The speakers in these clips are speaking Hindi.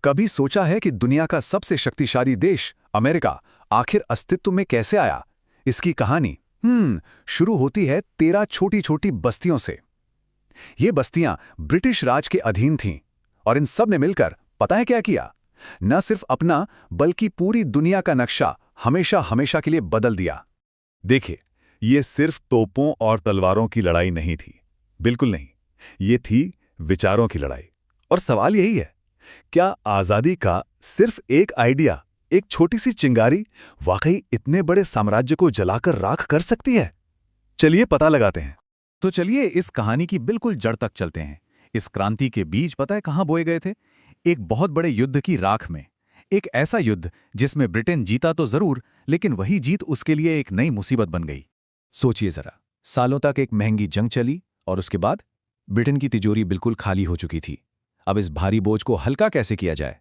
कभी सोचा है कि दुनिया का सबसे शक्तिशाली देश अमेरिका आखिर अस्तित्व में कैसे आया? इसकी कहानी शुरू होती है 13 छोटी छोटी बस्तियों से। ये बस्तियां ब्रिटिश राज के अधीन थीं और इन सब ने मिलकर पता है क्या किया? न सिर्फ अपना बल्कि पूरी दुनिया का नक्शा हमेशा हमेशा के लिए बदल दिया। देखिए, ये सिर्फ तोपों और तलवारों की लड़ाई नहीं थी। बिल्कुल नहीं। ये थी विचारों की लड़ाई। और सवाल यही है, क्या आज़ादी का सिर्फ एक आइडिया, एक छोटी सी चिंगारी वाकई इतने बड़े साम्राज्य को जलाकर राख कर सकती है? चलिए पता लगाते हैं। तो चलिए इस कहानी की बिल्कुल जड़ तक चलते हैं। इस क्रांति के बीज पता है कहाँ बोए गए थे? एक बहुत बड़े युद्ध की राख में। एक ऐसा युद्ध जिसमें ब्रिटेन जीता तो जरूर, लेकिन वही जीत उसके लिए एक नई मुसीबत बन गई। सोचिए जरा, सालों तक एक महंगी जंग चली और उसके बाद ब्रिटेन की तिजोरी बिल्कुल खाली हो चुकी थी। अब इस भारी बोझ को हल्का कैसे किया जाए?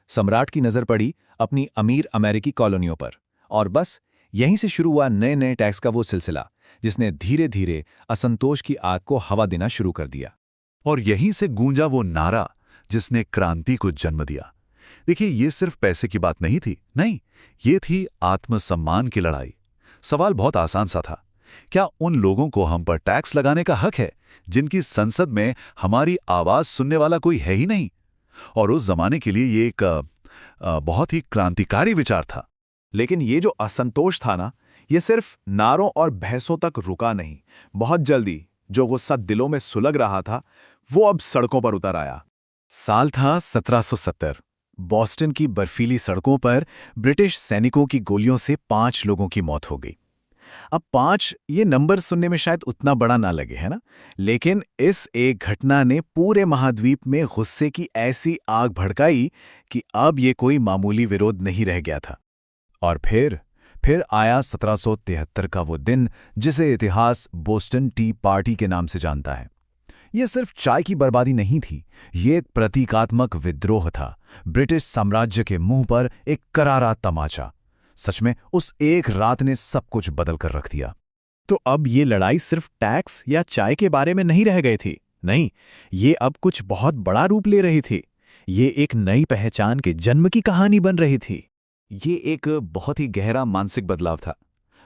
सम्राट की नजर पड़ी अपनी अमीर अमेरिकी कॉलोनियों पर, और बस यहीं से शुरू हुआ नए नए टैक्स का वो सिलसिला जिसने धीरे धीरे असंतोष की आग को हवा देना शुरू कर दिया। और यहीं से गूंजा वो नारा जिसने क्रांति को जन्म दिया। देखिए, ये सिर्फ पैसे की बात नहीं थी। नहीं, ये थी आत्मसम्मान की लड़ाई। सवाल बहुत आसान सा था, क्या उन लोगों को हम पर टैक्स लगाने का हक है जिनकी संसद में हमारी आवाज सुनने वाला कोई है ही नहीं? और उस जमाने के लिए ये एक बहुत ही क्रांतिकारी विचार था। लेकिन ये जो असंतोष था ना, ये सिर्फ नारों और बहसों तक रुका नहीं। बहुत जल्दी जो गुस्सा दिलों में सुलग रहा था, वो अब सड़कों पर उतर आया। साल था 1770। बॉस्टन की बर्फीली सड़कों पर ब्रिटिश सैनिकों की गोलियों से 5 लोगों की मौत हो गई। अब 5 ये नंबर सुनने में शायद उतना बड़ा ना लगे, है ना? लेकिन इस एक घटना ने पूरे महाद्वीप में गुस्से की ऐसी आग भड़काई कि अब ये कोई मामूली विरोध नहीं रह गया था। और फिर आया 1773 का वो दिन जिसे इतिहास बोस्टन टी पार्टी के नाम से जानता है। ये सिर्फ चाय की बर्बादी नहीं थी, ये एक प्रतीकात्मक विद्रोह था। ब्रिटिश साम्राज्य के मुंह पर एक करारा तमाचा। सच में उस एक रात ने सब कुछ बदल कर रख दिया। तो अब ये लड़ाई सिर्फ टैक्स या चाय के बारे में नहीं रह गई थी। नहीं, ये अब कुछ बहुत बड़ा रूप ले रही थी। ये एक नई पहचान के जन्म की कहानी बन रही थी। ये एक बहुत ही गहरा मानसिक बदलाव था।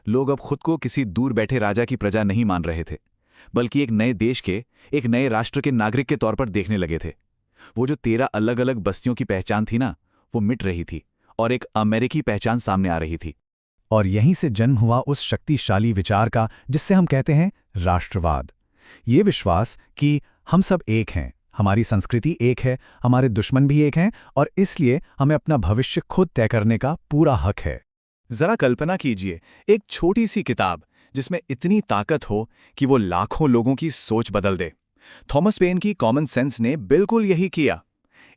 लोग अब खुद को किसी दूर बैठे राजा की प्रजा नहीं मान रहे थे, बल्कि एक नए देश के, एक नए राष्ट्र के नागरिक के तौर पर देखने लगे थे। वो जो 13 अलग अलग बस्तियों की पहचान थी ना, वो मिट रही थी और एक अमेरिकी पहचान सामने आ रही थी। और यहीं से जन्म हुआ उस शक्तिशाली विचार का जिससे हम कहते हैं राष्ट्रवाद। ये विश्वास कि हम सब एक हैं, हमारी संस्कृति एक है, हमारे दुश्मन भी एक हैं, और इसलिए हमें अपना भविष्य खुद तय करने का पूरा हक है। जरा कल्पना कीजिए, एक छोटी सी किताब जिसमें इतनी ताकत हो कि वो लाखों लोगों की सोच बदल दे। थॉमस पेन की कॉमन सेंस ने बिल्कुल यही किया।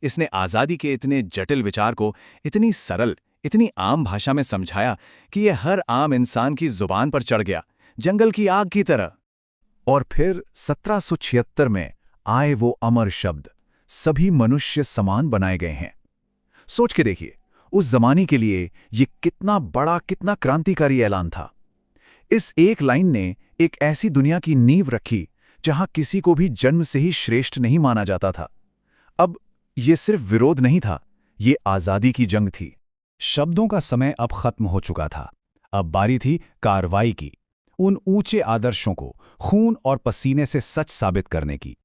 इसने आज़ादी के इतने जटिल विचार को इतनी सरल, इतनी आम भाषा में समझाया कि यह हर आम इंसान की जुबान पर चढ़ गया, जंगल की आग की तरह। और फिर 1776 में आए वो अमर शब्द, सभी मनुष्य समान बनाए गए हैं। सोच के देखिए, उस जमाने के लिए ये कितना बड़ा, कितना क्रांतिकारी ऐलान था। इस एक लाइन ने एक ऐसी दुनिया की नींव रखी जहां किसी को भी जन्म से ही श्रेष्ठ नहीं माना जाता था। अब ये सिर्फ विरोध नहीं था, ये आजादी की जंग थी। शब्दों का समय अब खत्म हो चुका था। अब बारी थी कार्रवाई की, उन ऊंचे आदर्शों को खून और पसीने से सच साबित करने की।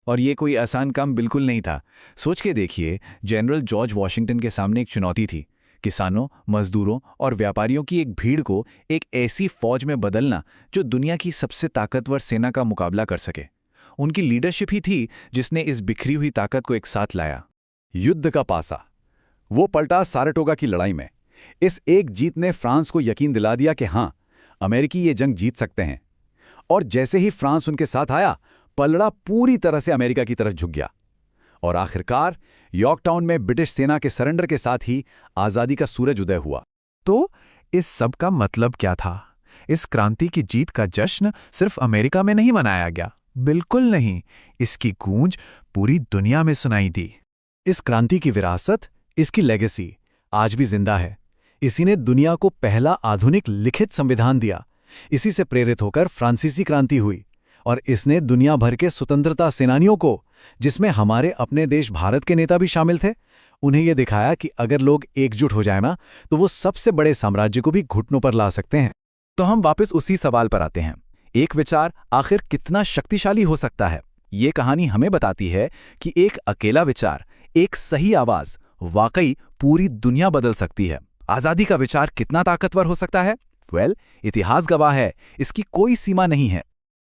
और ये कोई आसान काम बिल्कुल नहीं था। सोच के देखिए, जनरल जॉर्ज वॉशिंगटन के सामने एक चुनौती थी, किसानों, मजदूरों और व्यापारियों की एक भीड़ को एक ऐसी फौज में बदलना जो दुनिया की सबसे ताकतवर सेना का मुकाबला कर सके। उनकी लीडरशिप ही थी जिसने इस बिखरी हुई ताकत को एक साथ लाया। युद्ध का पासा वो पलटा साराटोगा की लड़ाई में। इस एक जीत ने फ्रांस को यकीन दिला दिया कि हां, अमेरिकी ये जंग जीत सकते हैं। और जैसे ही फ्रांस उनके साथ आया, पलड़ा पूरी तरह से अमेरिका की तरफ झुक गया। और आखिरकार यॉर्कटाउन में ब्रिटिश सेना के सरेंडर के साथ ही आज़ादी का सूरज उदय हुआ। तो इस सब का मतलब क्या था? इस क्रांति की जीत का जश्न सिर्फ अमेरिका में नहीं मनाया गया, बिल्कुल नहीं। इसकी गूंज पूरी दुनिया में सुनाई दी। इस क्रांति की विरासत, इसकी लेगेसी आज भी जिंदा है। इसी ने दुनिया को पहला आधुनिक लिखित संविधान दिया। इसी से प्रेरित होकर फ्रांसीसी क्रांति हुई। और इसने दुनिया भर के स्वतंत्रता सेनानियों को, जिसमें हमारे अपने देश भारत के नेता भी शामिल थे, उन्हें यह दिखाया कि अगर लोग एकजुट हो जाए ना, तो वो सबसे बड़े साम्राज्य को भी घुटनों पर ला सकते हैं। तो हम वापस उसी सवाल पर आते हैं, एक विचार आखिर कितना शक्तिशाली हो सकता है? ये कहानी हमें बताती है कि एक अकेला विचार, एक सही आवाज वाकई पूरी दुनिया बदल सकती है। आजादी का विचार कितना ताकतवर हो सकता है? इतिहास गवाह है, इसकी कोई सीमा नहीं है।